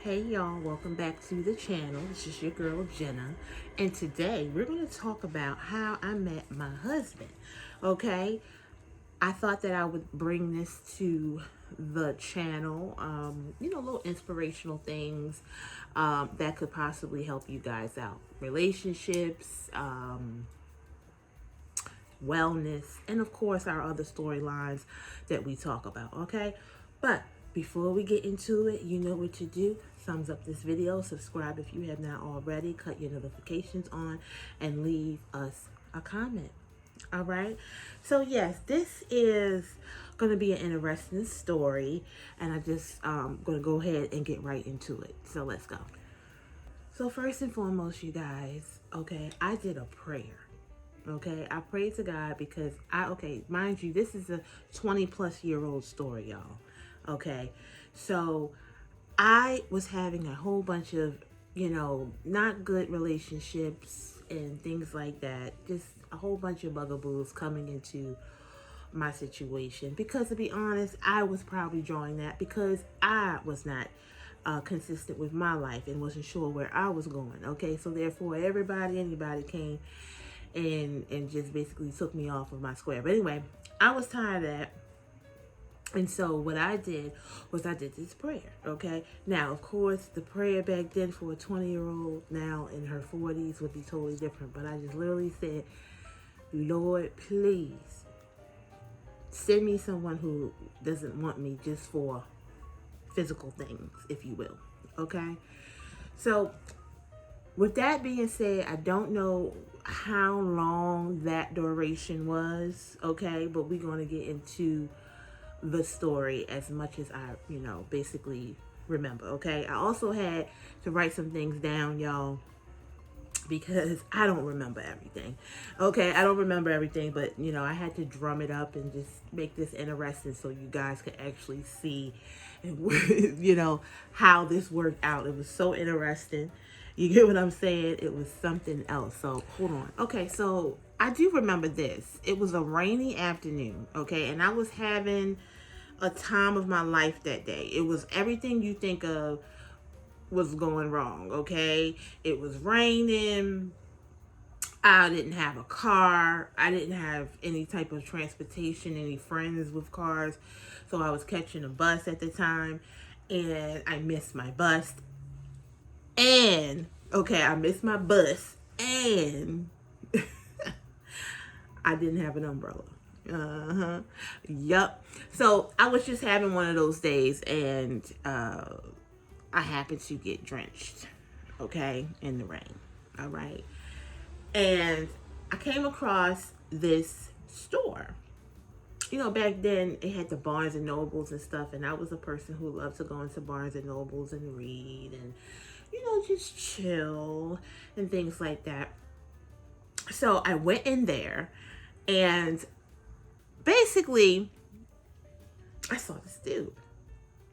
Hey y'all, welcome back to the channel. This is your girl Jenna, and today we're going to talk about how I met my husband. Okay, I thought that I would bring this to the channel, little inspirational things that could possibly help you guys out. Relationships, wellness, and of course our other storylines that we talk about, okay? But before we get into it, you know what to do. Thumbs up this video, subscribe if you have not already, cut your notifications on, and leave us a comment. All right, so yes, this is going to be an interesting story, and I just going to go ahead and get right into it. So let's go. So first and foremost, you guys, okay, I did a prayer. Okay, I prayed to God because mind you, this is a 20-plus-year-old story, y'all. Okay, so I was having a whole bunch of, not good relationships and things like that. Just a whole bunch of bugaboos coming into my situation. Because to be honest, I was probably drawing that because I was not consistent with my life and wasn't sure where I was going. Okay, so therefore, anybody came and just basically took me off of my square. But anyway, I was tired of that. And so what I did was I did this prayer, okay? Now, of course, the prayer back then for a 20-year-old now in her 40s would be totally different. But I just literally said, Lord, please send me someone who doesn't want me just for physical things, if you will, okay? So with that being said, I don't know how long that duration was, okay? But we're going to get into the story as much as I, basically remember, okay? I also had to write some things down, y'all, because I don't remember everything, okay? I don't remember everything, but, I had to drum it up and just make this interesting so you guys could actually see, how this worked out. It was so interesting. You get what I'm saying? It was something else. So hold on. Okay, so I do remember this. It was a rainy afternoon, okay? And I was having a time of my life that day. It was everything you think of was going wrong, okay? It was raining. I didn't have a car. I didn't have any type of transportation, any friends with cars. So I was catching a bus at the time, and I missed my bus. And, okay, I missed my bus, and I didn't have an umbrella. Yup. So I was just having one of those days, and I happened to get drenched, okay, in the rain. All right. And I came across this store. Back then it had the Barnes and Nobles and stuff, and I was a person who loved to go into Barnes and Nobles and read and, just chill and things like that. So I went in there, and basically I saw this dude.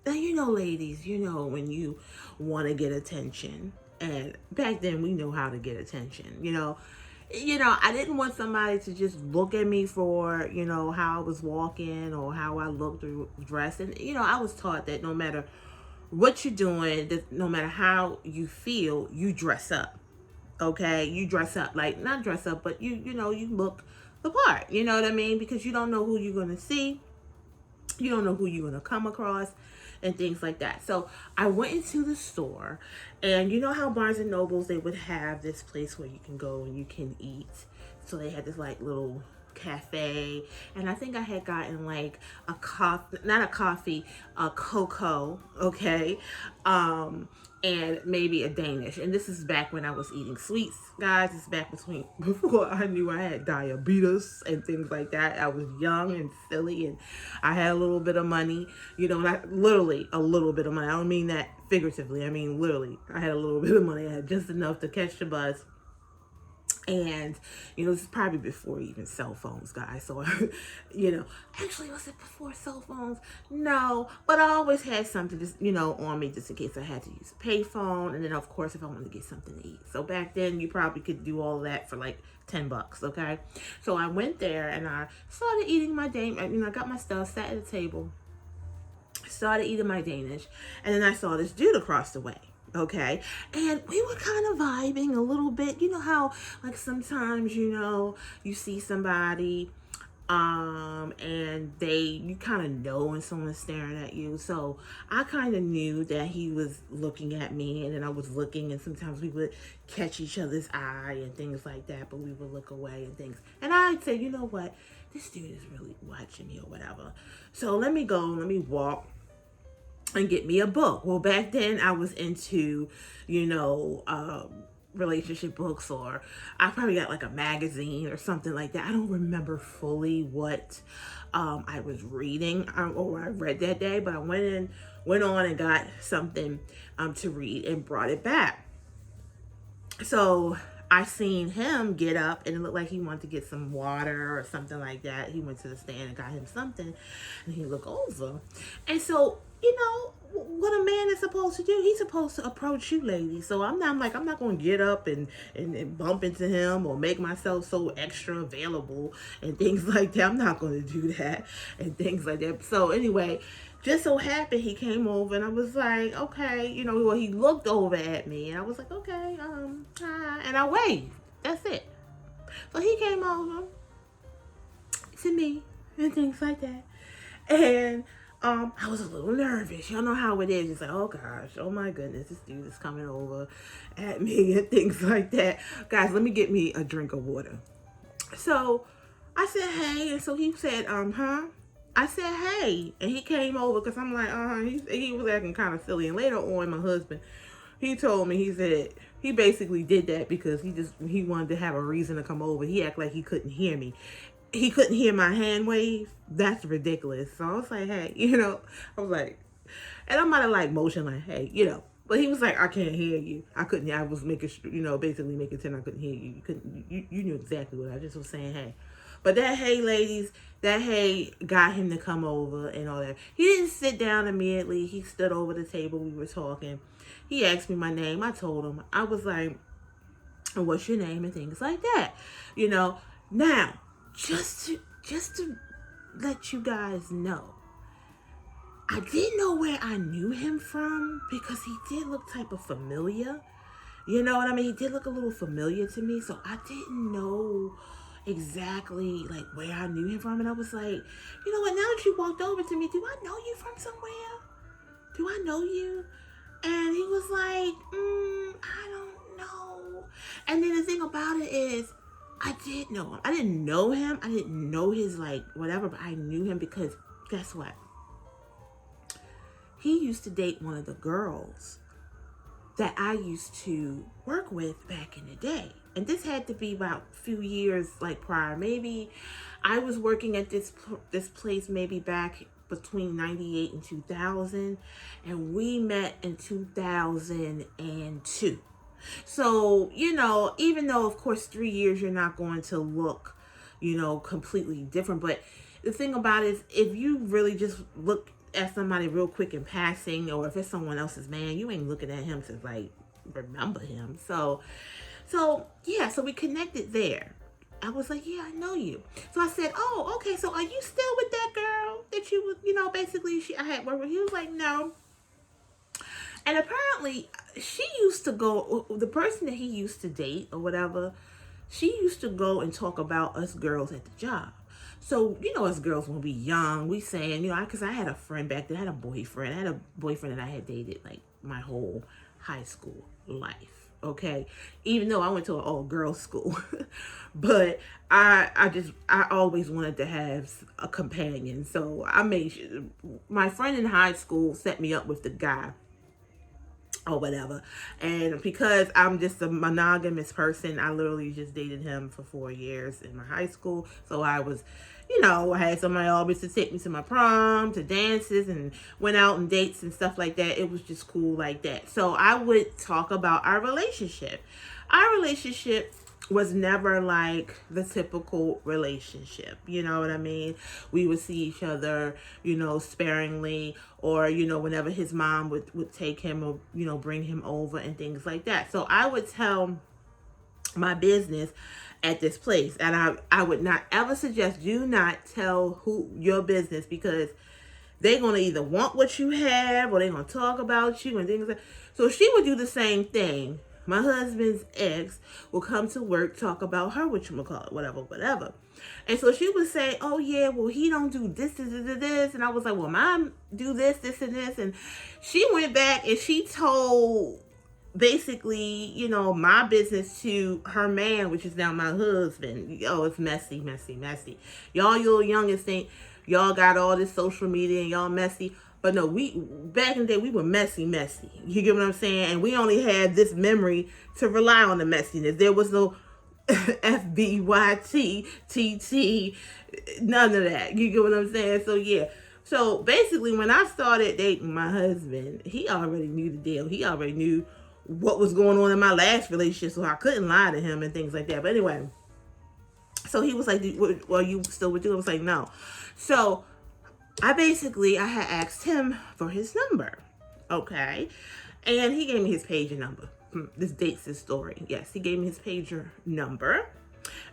Now, ladies, when you want to get attention, and back then we know how to get attention, I didn't want somebody to just look at me for, how I was walking or how I looked or dressed. And, I was taught that no matter what you're doing, that no matter how you feel, you dress up. Okay? You dress up. Like, not dress up, but you look the part. You know what I mean? Because you don't know who you're going to see. You don't know who you're going to come across and things like that. So I went into the store, and you know how Barnes and Nobles, they would have this place where you can go and you can eat. So they had this like little cafe, and I think I had gotten like a cocoa, okay, and maybe a Danish. And this is back when I was eating sweets, guys. It's back before I knew I had diabetes and things like that. I was young and silly, and I had a little bit of money, not literally a little bit of money. I don't mean that figuratively. I mean literally. I had a little bit of money. I had just enough to catch the bus. And, this is probably before even cell phones, guys. So, actually, was it before cell phones? No, but I always had something just, on me just in case I had to use a payphone. And then, of course, if I wanted to get something to eat. So back then, you probably could do all of that for like $10, okay? So I went there and I started eating my day. I got my stuff, sat at the table, Started eating my Danish, and then I saw this dude across the way. Okay, and we were kind of vibing a little bit. You know how, like, sometimes, you see somebody, and you kind of know when someone's staring at you. So I kind of knew that he was looking at me, and then I was looking, and sometimes we would catch each other's eye and things like that, but we would look away and things. And I'd say, you know what, this dude is really watching me or whatever. So let me walk and get me a book. Well, back then I was into, relationship books, or I probably got like a magazine or something like that. I don't remember fully what I was reading or I read that day, but I went on and got something to read and brought it back. So I seen him get up, and it looked like he wanted to get some water or something like that. He went to the stand and got him something, and he looked over. And so, what a man is supposed to do, he's supposed to approach you, ladies. So I'm not going to get up and bump into him or make myself so extra available and things like that. I'm not going to do that and things like that. So anyway, just so happened he came over, and I was like, okay, well, he looked over at me, and I was like, okay, hi, and I waved. That's it. So he came over to me and things like that, and I was a little nervous. Y'all know how it is. It's like, oh gosh, oh my goodness, this dude is coming over at me and things like that. Guys, let me get me a drink of water. So I said, hey, and so he said, huh? I said, hey, and he came over because I'm like, he was acting kind of silly. And later on, my husband, he told me, he said, he basically did that because he wanted to have a reason to come over. He acted like he couldn't hear me. He couldn't hear my hand wave. That's ridiculous. So I was like, hey, I was like, and I might have like motioned like, hey, but he was like, I can't hear you. I was making, basically making sense. I couldn't hear you. You knew exactly what I just was saying, hey. But that hey, ladies, that hey got him to come over and all that. He didn't sit down immediately. He stood over the table. We were talking. He asked me my name. I told him. I was like, what's your name and things like that. Now, just to let you guys know, I didn't know where I knew him from because he did look type of familiar. You know what I mean? He did look a little familiar to me, so I didn't know exactly like where I knew him from. And I was like, you know what, now that you walked over to me, do I know you from somewhere? Do I know you? And he was like, I don't know. And then the thing about it is, I did know him. I didn't know him. I didn't know his like whatever, but I knew him because guess what? He used to date one of the girls that I used to work with back in the day. And this had to be about a few years like prior. Maybe I was working at this place maybe back between 98 and 2000. And we met in 2002. So, even though, of course, 3 years, you're not going to look, completely different. But the thing about it is, if you really just look at somebody real quick in passing, or if it's someone else's man, you ain't looking at him to, like, remember him. So yeah, so we connected there. I was like, yeah, I know you. So I said, oh, okay, so are you still with that girl that you was, basically I had worked with? He was like, no. And apparently, she used to go, the person that he used to date or whatever, she used to go and talk about us girls at the job. So, us girls, when we young, we saying, because I had a friend back then, I had a boyfriend that I had dated like my whole high school life, okay? Even though I went to an all-girls school. But I always wanted to have a companion. So I made sure, my friend in high school set me up with the guy or whatever. And because I'm just a monogamous person, I literally just dated him for 4 years in my high school. So I was, I had somebody always to take me to my prom, to dances, and went out and dates and stuff like that. It was just cool like that. So I would talk about our relationship. Our relationship was never like the typical relationship, you know what I mean? We would see each other, sparingly, or, whenever his mom would take him or, bring him over and things like that. So I would tell my business at this place, and I would not ever suggest, do not tell your business, because they're going to either want what you have or they're going to talk about you and things like that. So she would do the same thing. My husband's ex will come to work, talk about her, whatchamacallit, whatever. And so she would say, oh yeah, well, he don't do this. And I was like, well, mom do this, and this. And she went back and she told basically, my business to her man, which is now my husband. Oh, it's messy. Y'all little youngest think y'all got all this social media and y'all messy. But no, we back in the day, we were messy. You get what I'm saying? And we only had this memory to rely on the messiness. There was no FBYT, TT, none of that. You get what I'm saying? So yeah. So basically, when I started dating my husband, he already knew the deal. He already knew what was going on in my last relationship, so I couldn't lie to him and things like that. But anyway, so he was like, well, you still would do it? I was like, no. So I had asked him for his number, okay? And he gave me his pager number. This dates his story. Yes, he gave me his pager number.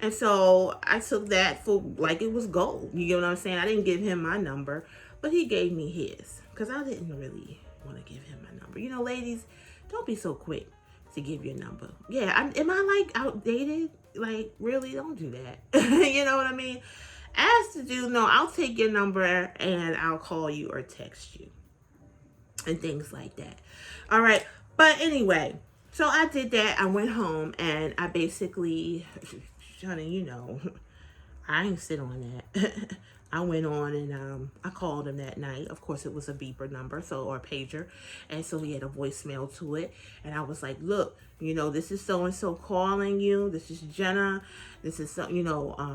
And so I took that for like it was gold. You get what I'm saying? I didn't give him my number, but he gave me his because I didn't really want to give him my number. Ladies, don't be so quick to give your number. Yeah, am I like outdated? Like, really? Don't do that. You know what I mean? As to do, no, I'll take your number and I'll call you or text you and things like that. All right. But anyway, so I did that. I went home and I basically, honey, I ain't sit on that. I went on and I called him that night. Of course, it was a beeper number, or a pager. And so he had a voicemail to it. And I was like, look, this is so-and-so calling you. This is Jenna. This is,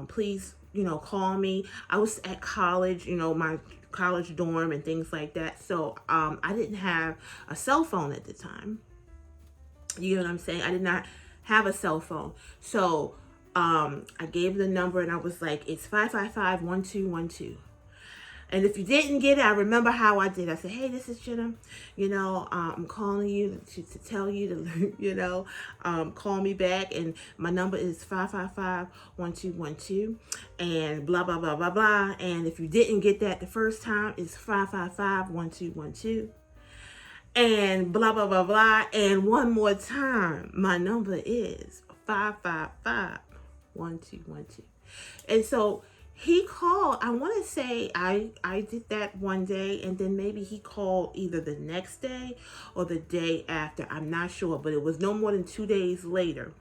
please, call me. I was at college, my college dorm and things like that. So I didn't have a cell phone at the time. You know what I'm saying? I did not have a cell phone. So I gave the number and I was like, it's 555-1212. And if you didn't get it, I remember how I did. I said, hey, this is Jenna. I'm calling you to tell you to, call me back. And my number is 555-1212. And blah, blah, blah, blah, blah. And if you didn't get that the first time, it's 555-1212. And blah, blah, blah, blah. And one more time, my number is 555-1212. And so he called, I want to say I did that one day, and then maybe he called either the next day or the day after. I'm not sure, but it was no more than 2 days later.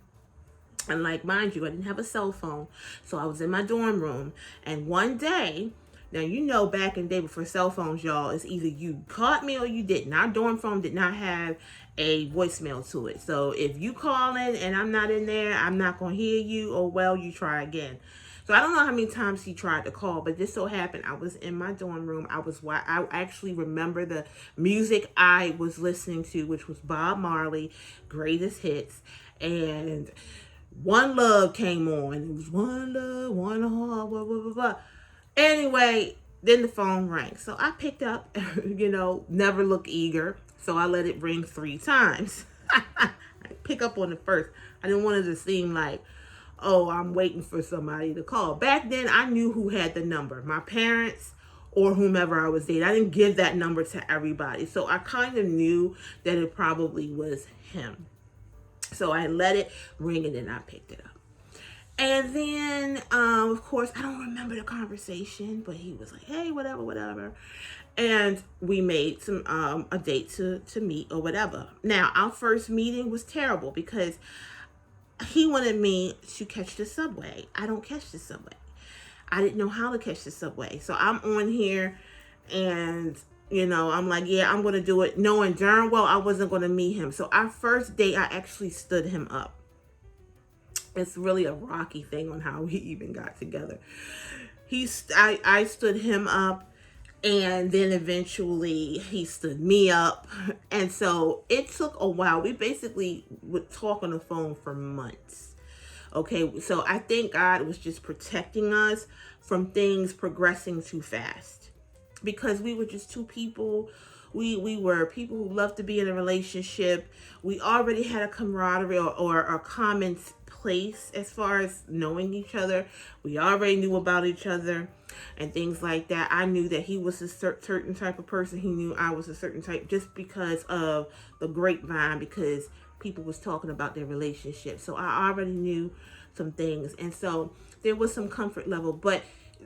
And like, mind you, I didn't have a cell phone. So I was in my dorm room, and one day, now, back in the day before cell phones, y'all, it's either you caught me or you didn't. Our dorm phone did not have a voicemail to it. So if you call in and I'm not in there, I'm not going to hear you, or well, you try again. So I don't know how many times he tried to call, but this so happened I was in my dorm room. I actually remember the music I was listening to, which was Bob Marley, Greatest Hits, and One Love came on. It was One Love, One Heart, blah, blah, blah, blah. Anyway, then the phone rang. So I picked up, never look eager. So I let it ring 3 times. I pick up on the first. I didn't want it to seem like, oh, I'm waiting for somebody to call. Back then, I knew who had the number. My parents or whomever I was dating. I didn't give that number to everybody. So I kind of knew that it probably was him. So I let it ring and then I picked it up. And then, of course, I don't remember the conversation, but he was like, hey, whatever. And we made a date to meet or whatever. Now, our first meeting was terrible because he wanted me to catch the subway. I don't catch the subway. I didn't know how to catch the subway. So I'm on here and, I'm like, yeah, I'm going to do it, knowing darn well I wasn't going to meet him. So our first date, I actually stood him up. It's really a rocky thing on how we even got together. I stood him up, and then eventually he stood me up. And so it took a while. We basically would talk on the phone for months. Okay, so I think God was just protecting us from things progressing too fast, because we were just two people We were people who loved to be in a relationship. We already had a camaraderie or a common place as far as knowing each other. We already knew about each other and things like that. I knew that he was a certain type of person. He knew I was a certain type just because of the grapevine, because people was talking about their relationship. So I already knew some things. And so there was some comfort level. But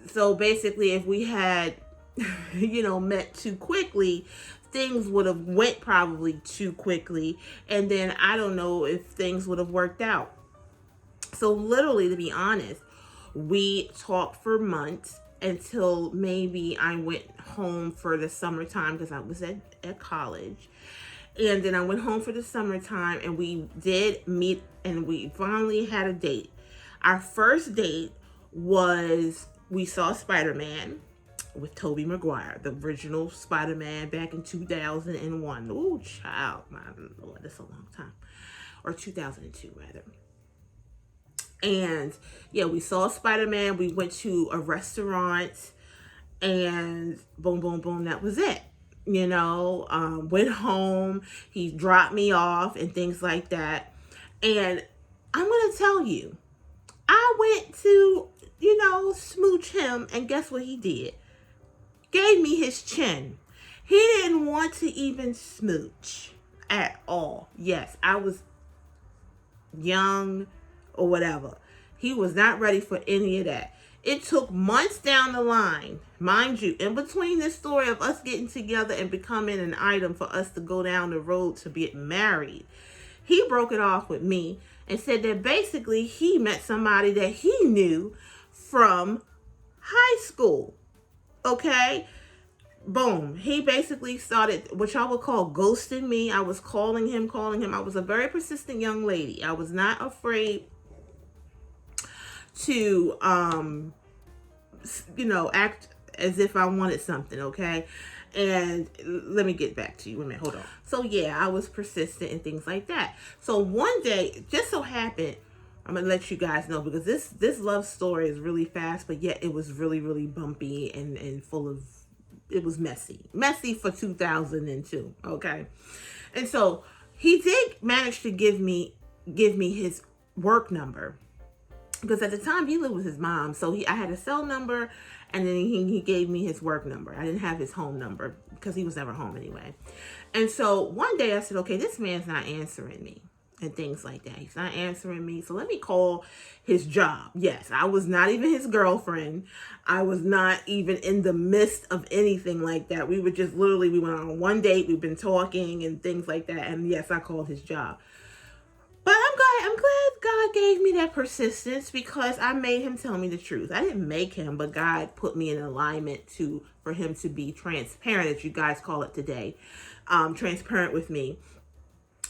so basically, if we had, met too quickly, things would have went probably too quickly. And then I don't know if things would have worked out. So literally, to be honest, we talked for months until maybe I went home for the summertime because I was at college. And then I went home for the summertime and we did meet and we finally had a date. Our first date was we saw Spider-Man with Tobey Maguire, the original Spider-Man back in 2001. Ooh, child, my Lord, that's a long time. Or 2002, rather. And yeah, we saw Spider-Man. We went to a restaurant and boom, boom, boom, that was it. Went home. He dropped me off and things like that. And I'm going to tell you, I went to, smooch him, and guess what he did? Gave me his chin. He didn't want to even smooch at all. Yes, I was young or whatever. He was not ready for any of that. It took months down the line, mind you, in between this story of us getting together and becoming an item for us to go down the road to get married. He broke it off with me and said that basically he met somebody that he knew from high school. Okay? Boom. He basically started what y'all would call ghosting me. I was calling him. I was a very persistent young lady. I was not afraid to, act as if I wanted something, okay? And let me get back to you. Wait a minute, hold on. So yeah, I was persistent and things like that. So one day, just so happened, I'm gonna let you guys know because this love story is really fast, but yet it was really, really bumpy and full of, it was messy for 2002, okay? And so he did manage to give me his work number, because at the time he lived with his mom. So I had a cell number, and then he gave me his work number. I didn't have his home number because he was never home anyway. And so one day I said, okay, this man's not answering me and things like that. He's not answering me. So let me call his job. Yes, I was not even his girlfriend. I was not even in the midst of anything like that. We were just literally, we went on one date. We've been talking and things like that. And yes, I called his job. But I'm glad God gave me that persistence because I made him tell me the truth. I didn't make him, but God put me in alignment for him to be transparent, as you guys call it today, transparent with me.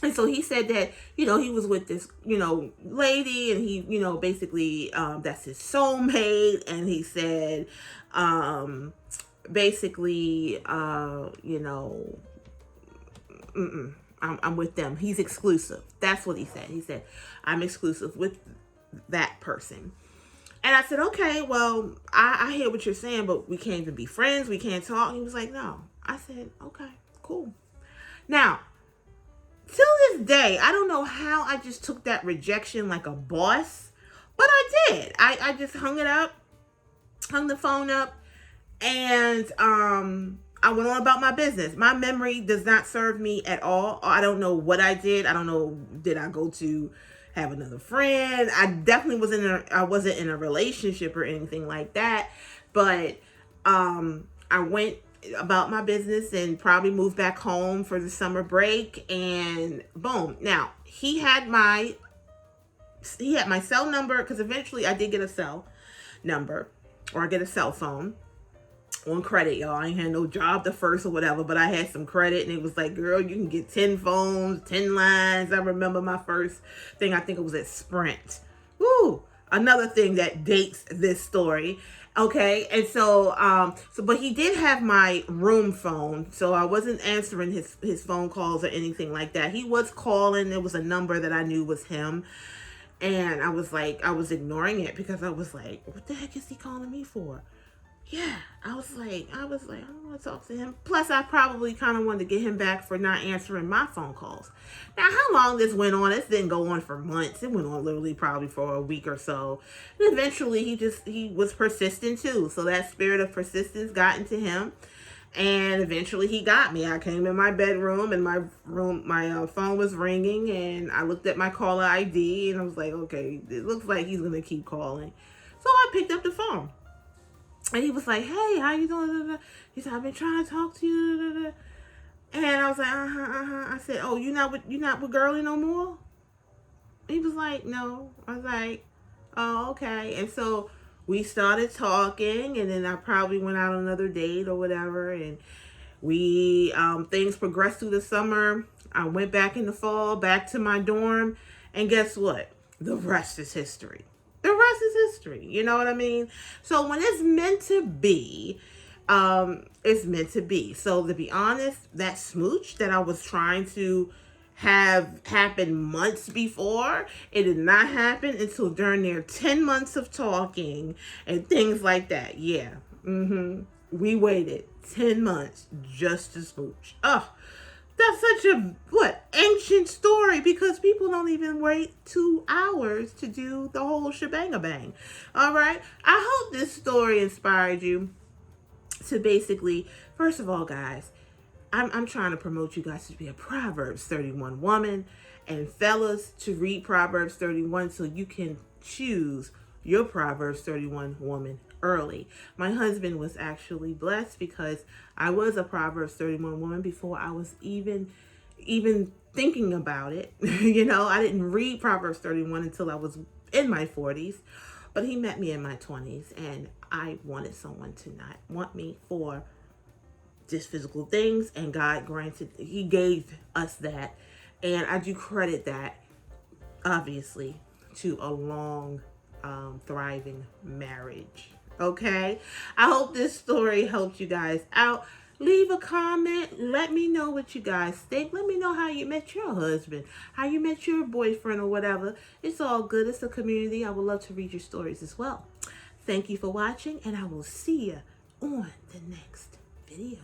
And so he said that, he was with this, lady, and he, basically, that's his soulmate. And he said, basically, I'm with them. He's exclusive. That's what he said. He said, I'm exclusive with that person. And I said, okay, well, I hear what you're saying, but we can't even be friends. We can't talk. He was like, no. I said, okay, cool. Now, till this day, I don't know how I just took that rejection like a boss, but I did. I just hung the phone up, and I went on about my business. My memory does not serve me at all. I don't know what I did. I don't know, did I go to have another friend? I definitely wasn't in a relationship or anything like that. But I went about my business and probably moved back home for the summer break, and boom. Now, he had my cell number, because eventually I did get a cell number, or I get a cell phone on credit, y'all. I ain't had no job the first or whatever, but I had some credit, and it was like, girl, you can get 10 phones, 10 lines. I remember my first thing, I think it was at Sprint. Woo! Another thing that dates this story. Okay, and so but he did have my room phone, so I wasn't answering his phone calls or anything like that. He was calling. There was a number that I knew was him, and I was ignoring it because I was like, what the heck is he calling me for? yeah, I don't want to talk to him. Plus, I probably kind of wanted to get him back for not answering my phone calls. Now, how long this went on? This didn't go on for months. It went on literally probably for a week or so. And eventually, he was persistent too. So that spirit of persistence got into him, and eventually he got me. I came in my bedroom, and my phone was ringing, and I looked at my caller ID, and I was like, okay, it looks like he's gonna keep calling. So I picked up the phone. And he was like, hey, how you doing? He said, I've been trying to talk to you. And I was like, I said, oh, you not with Girly no more? He was like, no. I was like, oh, okay. And so we started talking, and then I probably went out on another date or whatever. And we, things progressed through the summer. I went back in the fall, back to my dorm. And guess what? The rest is history. The rest is history. You know what I mean? So when it's meant to be, it's meant to be. So to be honest, that smooch that I was trying to have happened months before, it did not happen until during their 10 months of talking and things like that. Yeah. We waited 10 months just to smooch. Oh, that's such a ancient story, because people don't even wait 2 hours to do the whole shebang-a-bang. All right. I hope this story inspired you to basically, first of all, guys, I'm trying to promote you guys to be a Proverbs 31 woman, and fellas to read Proverbs 31 so you can choose your Proverbs 31 woman early. My husband was actually blessed because I was a Proverbs 31 woman before I was even thinking about it. I didn't read Proverbs 31 until I was in my 40s, but he met me in my 20s, and I wanted someone to not want me for just physical things, and God granted, he gave us that, and I do credit that, obviously, to a long, thriving marriage. Okay, I hope this story helped you guys out. Leave a comment. Let me know what you guys think. Let me know how you met your husband, how you met your boyfriend, or whatever. It's all good. It's a community. I would love to read your stories as well. Thank you for watching, and I will see you on the next video.